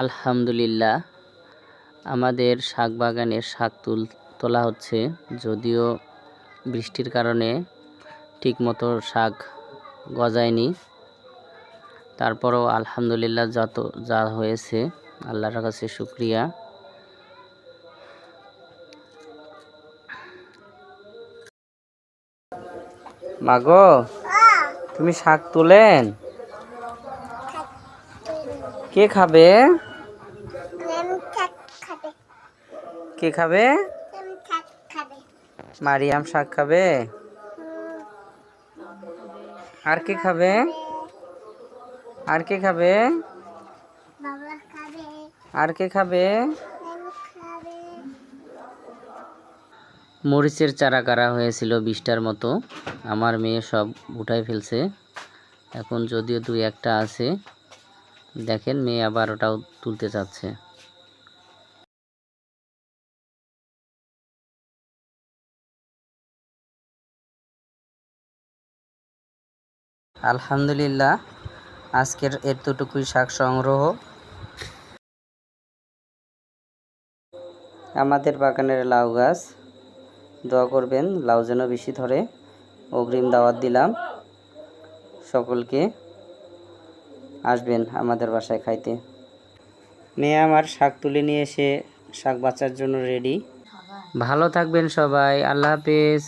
আলহামদুলিল্লাহ, আমাদের শাক বাগানের শাক তোলা হচ্ছে। যদিও বৃষ্টির কারণে ঠিকমতো শাক গজায়নি, তারপরও আলহামদুলিল্লাহ যা হয়েছে আল্লাহর কাছে শুকরিয়া। মাগো, তুমি শাক তোলেন? কে খাবে? কে খাবে? মারিয়াম শাক খাবে। আর কে খাবে? আর কে খাবে? আর কে খাবে? মরিচের চারা কাটা হয়েছিল 20টার মতো, আমার মেয়ে সব উঠাই ফেলছে। এখন যদিও 2-1টা আছে, দেখেন মেয়ে আবার ওটাও তুলতে চাচ্ছে। আলহামদুলিল্লাহ, আজকের এতটুকুই শাক সংগ্রহ। আমাদের বাগানের লাউ গাছ, দোয়া করবেন লাউ যেন বেশি ধরে। অগ্রিম দাওয়াত দিলাম সকলকে, আসবেন আমাদের বাসায় খাইতে। মেয়ে আমার শাক তুলে নিয়ে এসে শাক বাঁচার জন্য রেডি। ভালো থাকবেন সবাই, আল্লাহ হাফেজ।